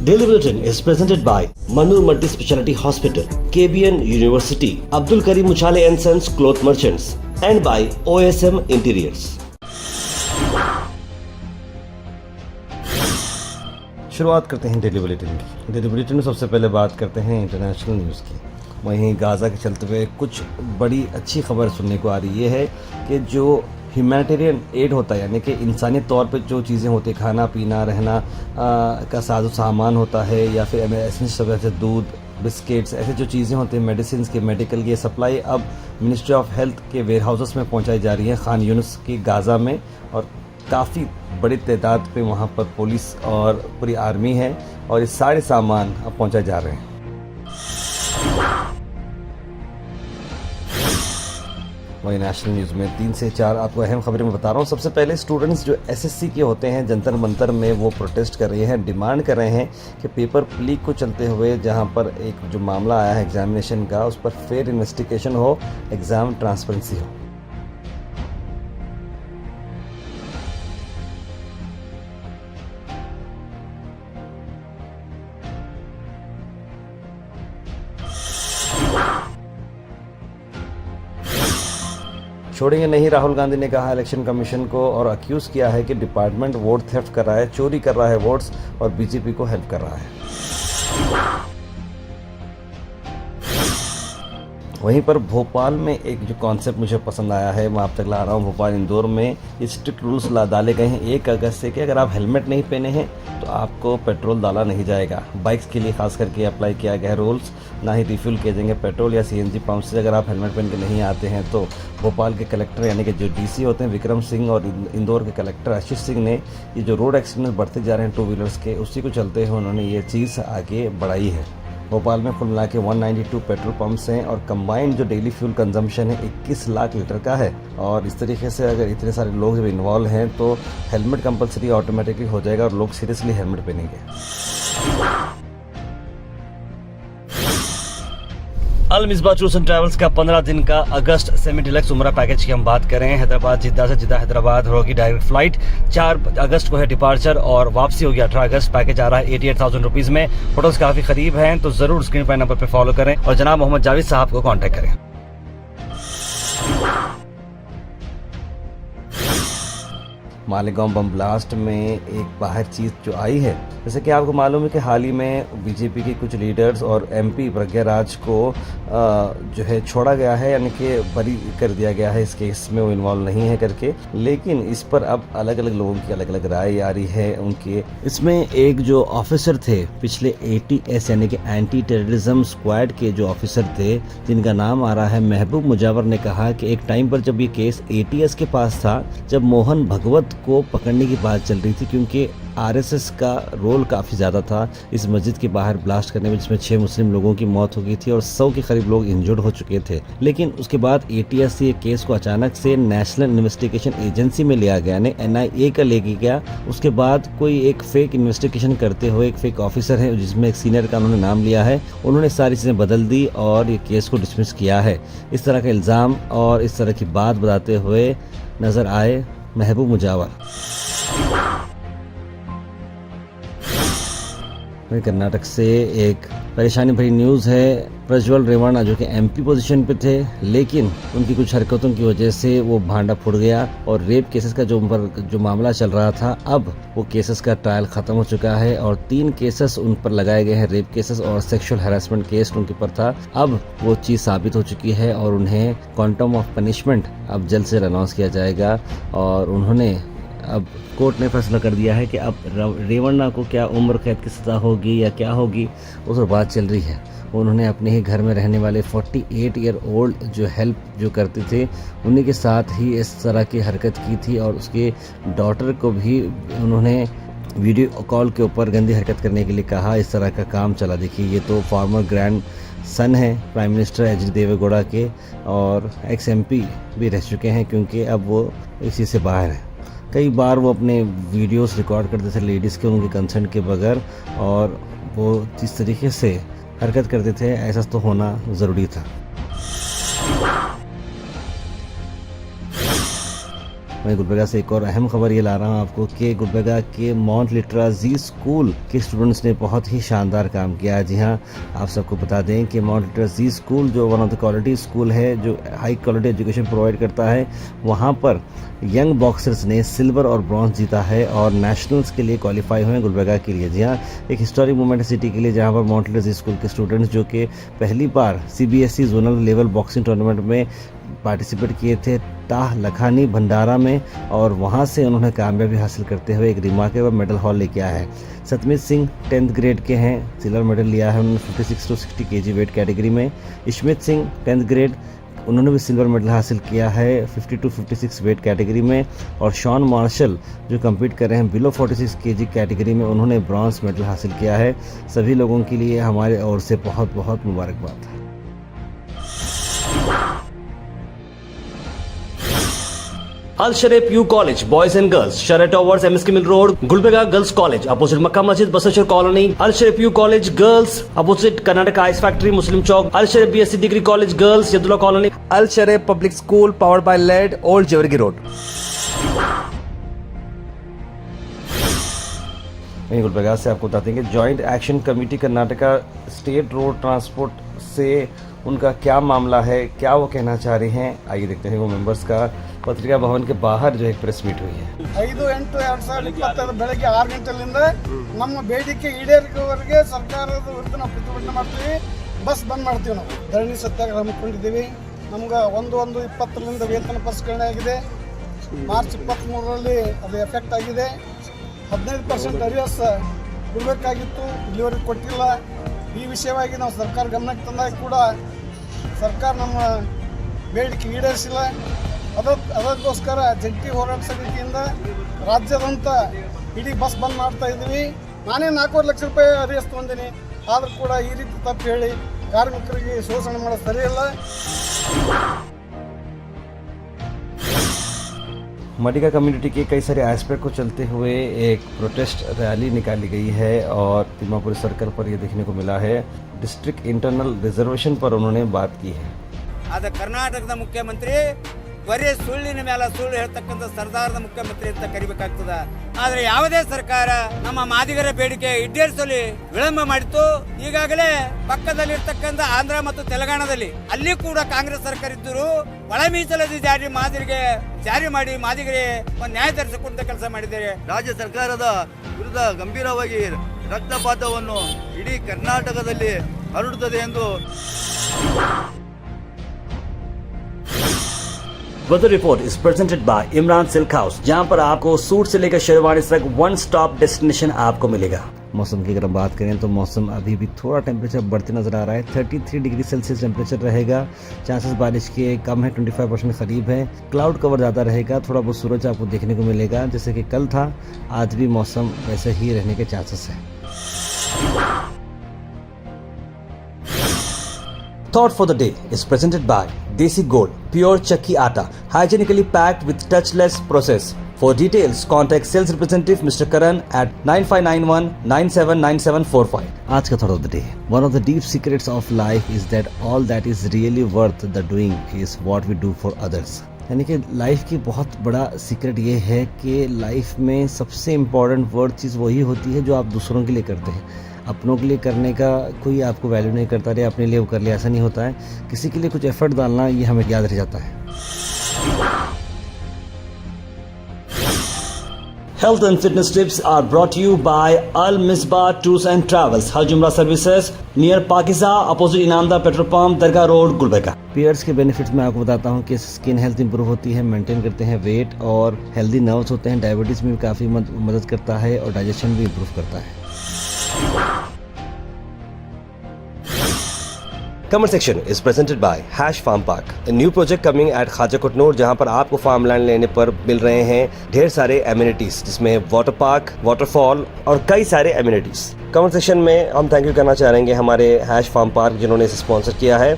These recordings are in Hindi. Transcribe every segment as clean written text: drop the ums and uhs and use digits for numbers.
Daily Bulletin is presented by Manur Multi Speciality Hospital, KBN University, Abdul Karim Uchale and Sons Cloth Merchants, and by OSM Interiors. शुरुआत करते हैं डेली बुलेटिन की। डेली बुलेटिन में सबसे पहले बात करते हैं इंटरनेशनल न्यूज़ की। वहीं गाज़ा के चलते हुए कुछ बड़ी अच्छी खबर सुनने को आ रही है कि जो ह्यूमैनिटेरियन एड होता है, यानी कि इंसानी तौर पे जो चीज़ें होती हैं, खाना पीना रहना का साजो सामान होता है, या फिर एसेंशियल जैसे दूध, बिस्किट्स, ऐसे जो चीज़ें होती हैं मेडिसिन की, मेडिकल की सप्लाई अब मिनिस्ट्री ऑफ हेल्थ के वेयर हाउसेस में पहुंचाई जा रही है खान यूनिस की गाज़ा में। और काफ़ी बड़ी तादाद पे वहाँ पर पुलिस और पूरी आर्मी है और ये सारे सामान अब पहुँचाए जा रहे हैं। वही नेशनल न्यूज़ में 3 से 4 आपको अहम खबरें मैं बता रहा हूँ। सबसे पहले स्टूडेंट्स जो एसएससी के होते हैं जंतर मंतर में वो प्रोटेस्ट कर रहे हैं, डिमांड कर रहे हैं कि पेपर लीक को चलते हुए जहाँ पर एक जो मामला आया है एग्जामिनेशन का, उस पर फेयर इन्वेस्टिगेशन हो, एग्ज़ाम ट्रांसपेरेंसी हो। छोड़ेंगे नहीं, राहुल गांधी ने कहा इलेक्शन कमीशन को और अक्यूज़ किया है कि डिपार्टमेंट वोट थेफ्ट कर रहा है, चोरी कर रहा है वोट्स और बीजेपी को हेल्प कर रहा है। वहीं पर भोपाल में एक जो कॉन्सेप्ट मुझे पसंद आया है मैं आप तक ला रहा हूँ। भोपाल इंदौर में स्ट्रिक्ट रूल्स डाले गए हैं 1 अगस्त से कि अगर आप हेलमेट नहीं पहने हैं तो आपको पेट्रोल डाला नहीं जाएगा। बाइक्स के लिए खास करके अप्लाई किया गया है रूल्स, ना ही रिफ्यूल किए जाएंगे पेट्रोल या सीएनजी पंप से अगर आप हेलमेट पहन के नहीं आते हैं तो। भोपाल के कलेक्टर यानी कि जो डीसी होते हैं विक्रम सिंह और इंदौर के कलेक्टर आशीष सिंह ने ये जो रोड एक्सीडेंट बढ़ते जा रहे हैं 2 व्हीलर्स के, उसी को चलते हुए उन्होंने ये चीज़ आगे बढ़ाई है। भोपाल में कुल मिला के 192 पेट्रोल पंप्स हैं और कंबाइंड जो डेली फ्यूल कंजम्पशन है 21 लाख लीटर का है। और इस तरीके से अगर इतने सारे लोग जब इन्वॉल्व हैं तो हेलमेट कंपलसरी ऑटोमेटिकली हो जाएगा और लोग सीरियसली हेलमेट पहनेंगे। अल मिसबा टूर्स एंड ट्रैवल्स का 15 दिन का अगस्त सेमी डिलक्स उमरा पैकेज की हम बात करें। हैदराबाद जिद्दा से जिद्दा हैदराबाद होगी डायरेक्ट फ्लाइट। 4 अगस्त को है डिपार्चर और वापसी होगी 18 अगस्त। पैकेज आ रहा है 88,000 रुपीज़ में। होटल्स काफ़ी करीब हैं तो ज़रूर स्क्रीन पर नंबर पर फॉलो करें और जनाब मोहम्मद जावेद साहब को कॉन्टैक्ट करें। मालेगांव बम ब्लास्ट में एक बाहर चीज़ जो आई है, जैसे कि आपको मालूम है कि हाल ही में बीजेपी के कुछ लीडर्स और एमपी प्रज्ञा राज को जो है छोड़ा गया है, यानी कि बरी कर दिया गया है इस केस में वो इन्वॉल्व नहीं है करके। लेकिन इस पर अब अलग अलग लोगों की अलग अलग राय आ रही है उनके। इसमें एक जो ऑफिसर थे पिछले ATS यानी कि एंटी टेररिज्म स्क्वाड के जो ऑफिसर थे जिनका नाम आ रहा है महबूब मुजावर, ने कहा कि एक टाइम पर जब ये केस ATS के पास था, जब मोहन भगवत को पकड़ने की बात चल रही थी, क्योंकि RSS का रोल काफ़ी ज़्यादा था इस मस्जिद के बाहर ब्लास्ट करने में, जिसमें 6 मुस्लिम लोगों की मौत हो गई थी और 100 के करीब लोग इंजर्ड हो चुके थे। लेकिन उसके बाद ATS ये केस को अचानक से नेशनल इन्वेस्टिगेशन एजेंसी में लिया गया, यानी NIA का लेके गया। उसके बाद कोई एक फेक इन्वेस्टिगेशन करते हुए एक फेक ऑफिसर है जिसमें एक सीनियर का उन्होंने नाम लिया है, उन्होंने सारी चीज़ें बदल दी और ये केस को डिसमिस किया है। इस तरह का इल्ज़ाम और इस तरह की बात बताते हुए नज़र आए महबूब मुजावर। कर्नाटक से एक परेशानी भरी न्यूज़ है। प्रज्वल रेवन्ना जो कि MP पोजीशन पे थे, लेकिन उनकी कुछ हरकतों की वजह से वो भांडा फूट गया और रेप केसेस का जो मामला चल रहा था, अब वो केसेस का ट्रायल ख़त्म हो चुका है और 3 केसेस उन पर लगाए गए हैं, रेप केसेस और सेक्सुअल हैरेसमेंट केस उनके ऊपर था। अब वो चीज़ साबित हो चुकी है और उन्हें क्वांटम ऑफ पनिशमेंट अब जल्द से अनाउंस किया जाएगा। और उन्होंने अब कोर्ट ने फैसला कर दिया है कि अब रेवन्ना को क्या उम्र कैद की सज़ा होगी या क्या होगी, उस पर बात चल रही है। उन्होंने अपने ही घर में रहने वाले 48 ईयर ओल्ड जो हेल्प जो करते थे उन्हीं के साथ ही इस तरह की हरकत की थी और उसके डॉटर को भी उन्होंने वीडियो कॉल के ऊपर गंदी हरकत करने के लिए कहा। इस तरह का काम चला। देखिए, ये तो फॉर्मर ग्रैंड सन है प्राइम मिनिस्टर HD देवेगौड़ा के और ex-MP भी रह चुके हैं, क्योंकि अब वो इसी से बाहर है। कई बार वो अपने वीडियोस रिकॉर्ड करते थे लेडीज़ के उनके कंसेंट के बगैर, और वो जिस तरीके से हरकत करते थे ऐसा तो होना ज़रूरी था। वहीं गुलबर्गा से एक और अहम खबर ये ला रहा हूँ आपको कि गुलबर्गा के माउंट लिटरा जी स्कूल के स्टूडेंट्स ने बहुत ही शानदार काम किया। जी हाँ, आप सबको बता दें कि माउंट लिटरा जी स्कूल जो one of the quality school है, जो हाई क्वालिटी एजुकेशन प्रोवाइड करता है, वहाँ पर यंग बॉक्सर्स ने सिल्वर और ब्रॉन्ज जीता है और नेशनल्स के लिए क्वालिफाई हुए हैं गुलबर्गा के लिए। जी हाँ, एक हिस्टोरिक मूवमेंट है सिटी के लिए, जहाँ पर माउंट लिटरा जी स्कूल के स्टूडेंट्स जो कि पहली बार CBSE zonal level boxing tournament में पार्टिसिपेट किए थे टाह लखानी भंडारा में, और वहां से उन्होंने कामयाबी हासिल करते हुए एक रिमार्केबल मेडल हॉल लेके आया है। सतमीत सिंह 10th ग्रेड के हैं, सिल्वर मेडल लिया है उन्होंने 56 to 60 kg वेट कैटेगरी में। इशमित सिंह 10th ग्रेड, उन्होंने भी सिल्वर मेडल हासिल किया है 50 to 56 वेट कैटेगरी में। और शॉन मार्शल जो कम्पीट कर रहे हैं बिलो 46 kg कैटेगरी में, उन्होंने ब्रॉन्ज मेडल हासिल किया है। सभी लोगों के लिए हमारे ओर से बहुत बहुत मुबारकबाद। Al Sharif U College, Boys and Girls, Sheraton Towers, MSK Mill Road, Gulbarga Girls College, opposite Makkah Masjid, Basachar Colony. Al Sharif U College Girls, opposite Karnataka Ice Factory, Muslim Chowk. Al Sharif BSc Degree College Girls, Yadullah Colony. Al Sharif Public School, powered by LED, Old Jewargi Road. वहीं गुलबर्गा से आपको बताते हैं कि joint action committee Karnataka state road transport से उनका क्या मामला है, क्या वो कहना चाह रहे हैं, आइए देखते हैं। वो मेंबर्स का पत्रिका भवन के बाहर जो एक प्रेस मीट हुई है। 5/8/2025 ಬೆಳಗ್ಗೆ 6 ಗಂಟೆಯಿಂದ ನಮ್ಮ ಬೇಡಿಕೆ ಈಡೇರಿಕೆವರೆಗೆ ಸರ್ಕಾರದ ವಿರುದ್ಧ ನಾವು ಪ್ರತಿಭಟನೆ ಮಾಡ್ತೀವಿ, ಬಸ್ ಬಂದ್ ಮಾಡ್ತೀವಿ, ನಾವು ಧರಣಿ ಸತ್ಯಾಗ್ರಹ ಹಮ್ಮಿಕೊಂಡಿದ್ದೀವಿ। ನಮ್ಗೆ 1/1/20 ವೇತನ ಪರಿಷ್ಕರಣೆ ಆಗಿದೆ, ಮಾರ್ಚ್ 23ರಲ್ಲಿ ಅದು ಎಫೆಕ್ಟ್ ಆಗಿದೆ। 15% ಅರಿಯಸ್ ಕೊಡಬೇಕಾಗಿತ್ತು, ಇಲ್ಲಿವರೆಗೆ ಕೊಟ್ಟಿಲ್ಲ। ಈ ವಿಷಯವಾಗಿ ನಾವು ಸರ್ಕಾರ ಗಮನಕ್ಕೆ ತಂದಾಗ ಕೂಡ ಸರ್ಕಾರ ನಮ್ಮ ಬೇಡಿಕೆ ಈಡೇರಿಸಿಲ್ಲ। ಅದಕ್ಕೋಸ್ಕರ ಜಂಟಿ ಹೋರಾಟ ಸಮಿತಿಯಿಂದ ರಾಜ್ಯದಂತ ಇಡೀ ಬಸ್ ಬಂದ್ ಮಾಡ್ತಾ ಇದ್ದೀವಿ। ನಾನೇ 4.5 ಲಕ್ಷ ರೂಪಾಯಿ ಅರಿಯಸ್ ತೊಗೊಂಡಿನಿ, ಆದರೂ ಕೂಡ ಈ ರೀತಿ ತಪ್ಪು ಹೇಳಿ ಕಾರ್ಮಿಕರಿಗೆ ಶೋಷಣೆ ಮಾಡೋದು ಸರಿಯಿಲ್ಲ। मडिका कम्युनिटी के कई सारे एस्पेक्ट को चलते हुए एक प्रोटेस्ट रैली निकाली गई है और तिम्मापुर सर्कल पर यह देखने को मिला है। डिस्ट्रिक्ट इंटरनल रिजर्वेशन पर उन्होंने बात की है। ಆದ ಕರ್ನಾಟಕದ ಮುಖ್ಯಮಂತ್ರಿ ಬರೀ ಸುಳ್ಳಿನ ಮೇಲೆ ಸುಳ್ಳು ಹೇಳ್ತಕ್ಕಂಥ ಸರ್ದಾರದ ಮುಖ್ಯಮಂತ್ರಿ ಅಂತ ಕರಿಬೇಕಾಗ್ತದ। ಆದರೆ ಯಾವುದೇ ಸರ್ಕಾರ ನಮ್ಮ ಮಾದಿಗರ ಬೇಡಿಕೆ ಈಡೇರಿಸಲು ವಿಳಂಬ ಮಾಡಿತ್ತು। ಈಗಾಗಲೇ ಪಕ್ಕದಲ್ಲಿರ್ತಕ್ಕಂಥ ಆಂಧ್ರ ಮತ್ತು ತೆಲಂಗಾಣದಲ್ಲಿ ಅಲ್ಲಿ ಕೂಡ ಕಾಂಗ್ರೆಸ್ ಸರ್ಕಾರ ಇದ್ದರು ಒಳ ಮೀಸಲಾತಿ ಜಾರಿ ಮಾಡಿ ಮಾದಿಗರಿಗೆ ಒಂದು ನ್ಯಾಯ ತರಿಸಿಕೊಂಡ ಕೆಲಸ ಮಾಡಿದ್ದಾರೆ। ರಾಜ್ಯ ಸರ್ಕಾರದ ವಿರುದ್ಧ ಗಂಭೀರವಾಗಿ ರಕ್ತಪಾತವನ್ನು ಇಡೀ ಕರ್ನಾಟಕದಲ್ಲಿ ಹರಡುತ್ತದೆ ಎಂದು weather report is presented by Imran silk house, जहां पर आपको सूट से लेकर शेरवानी तक वन स्टॉप डेस्टिनेशन आपको मिलेगा। मौसम की अगर हम बात करें तो मौसम अभी भी थोड़ा टेम्परेचर बढ़ते नजर आ रहा है। 33 डिग्री सेल्सियस टेम्परेचर रहेगा। चांसेस बारिश के कम है, 25% करीब है। क्लाउड कवर ज़्यादा रहेगा, थोड़ा बहुत सूरज आपको देखने को मिलेगा जैसे कि कल था। आज भी मौसम वैसे ही रहने के चांसेस है। Thought for the day is presented by Desi Gold, pure chakki atta, hygienically packed with touchless process. For details, contact sales representative Mr. Karan at 9591979745. आज का thought of the day, one of the deep secrets of life is that all that is really worth the doing is what we do for others. यानी कि लाइफ की बहुत बड़ा सीक्रेट ये है कि लाइफ में सबसे इम्पोर्टेंट वर्थ चीज़ वही होती है जो आप दूसरों के लिए करते हैं। अपनों के लिए करने का कोई आपको वैल्यू नहीं करता, रहे अपने लिए वो कर लिया, ऐसा नहीं होता है। किसी के लिए कुछ एफर्ट डालना ये हमें याद रह जाता है। Health and fitness tips are brought to you by Al Misbah Tours and Travels, Hajj Umrah Services, near Pakiza, opposite Inamda Petrol Pump, Dargah Road, Gulbarga। Pairs के बेनिफिट्स मैं आपको बताता हूँ कि स्किन हेल्थ इंप्रूव होती है, मेंटेन करते हैं वेट, और हेल्दी नर्व्स होते हैं, डायबिटीज़ में भी काफ़ी मदद करता है, और डाइजेशन भी इंप्रूव करता है। Comment section is presented by Hash Farm Park, a new project coming at Khaja Kotnoor, जहां पर आपको फार्म लैंड लेने पर मिल रहे हैं ढेर सारे एमिनिटीज, जिसमें वाटर पार्क, वाटरफॉल और कई सारे एमिनिटीज। कमेंट सेक्शन में हम थैंक यू करना चाहेंगे हमारे हैश फार्म पार्क जिन्होंने इसे स्पॉन्सर किया है।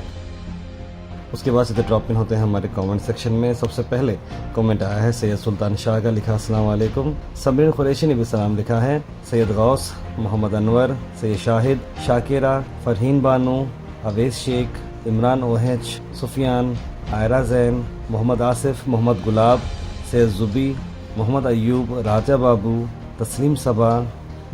उसके बाद सीधे ड्रॉप इन होते हैं हमारे कमेंट सेक्शन में। सबसे पहले कमेंट आया है सैयद सुल्तान शाह का, लिखा अस्सलाम वालेकुम। सबरीन कुरैशी ने भी सलाम लिखा है। सैयद गौस, मोहम्मद अनवर, सैयद शाहिद, शाकिरा, फरहीन बानू, अवेश शेख, इमरान ओहेच, सुफियान, आयरा जैन, मोहम्मद आसिफ, मोहम्मद गुलाब, सैयद जुबी, मोहम्मद अयूब, राजा बाबू, तस्लीम सबा,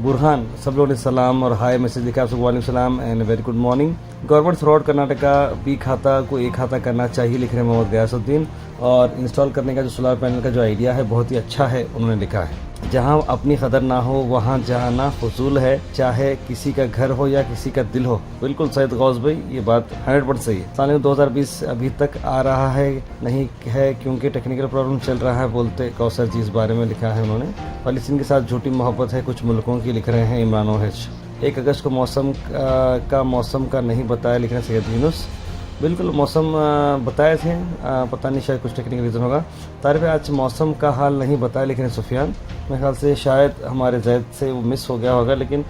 बुरहान, सब लोगों ने सलाम और हाय मैसेज लिखा। आपको वालेकुम सलाम and very good morning. Government through Karnataka B खाता को एक खाता करना चाहिए, लिख रहे हैं मोहम्मद गयासुद्दीन। और इंस्टॉल करने का जो सोलर पैनल का जो आइडिया है बहुत ही अच्छा है, उन्होंने लिखा है। जहां अपनी कदर ना हो वहां जाना फजूल है, चाहे किसी का घर हो या किसी का दिल हो। बिल्कुल सैयद गौस भाई, ये बात 100% सही है। साल 2020 अभी तक आ रहा है नहीं है क्योंकि टेक्निकल प्रॉब्लम चल रहा है, बोलते कौसर जी इस बारे में लिखा है उन्होंने। फलस्तीन के साथ झूठी मोहब्बत है कुछ मुल्कों की, लिख रहे हैं इमरान ओहेच। 1 अगस्त को मौसम का नहीं बताया, लिख रहे हैं सैयद यूनुस। बिल्कुल मौसम बताए थे, पता नहीं शायद कुछ टेक्निकल रीज़न होगा। तारिफ आज मौसम का हाल नहीं बताया, लेकिन सुफियान मेरे ख्याल से शायद हमारे जैद से वो मिस हो गया होगा, लेकिन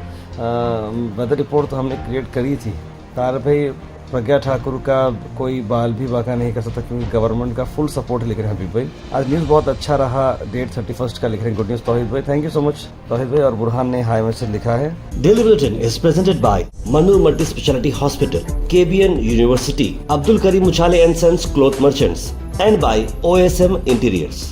वेदर रिपोर्ट तो हमने क्रिएट करी थी। तारिफ भाई प्रज्ञा ठाकुर का कोई बाल भी बाका नहीं कर सकता क्योंकि गवर्नमेंट का फुल सपोर्ट, लिख रहे हैं हबीब भाई। आज न्यूज़ बहुत अच्छा रहा, डेट 31 का, लिख रहे हैं गुड न्यूज़ तौहीद भाई। थैंक यू सो मच तौहीद भाई। और बुरहान ने हाई मैसेज लिखा है। Daily Bulletin is presented by Manu Multi Speciality Hospital, KBN University, Abdul Karim Uchale and Sons Cloth Merchants, and by OSM Interiors.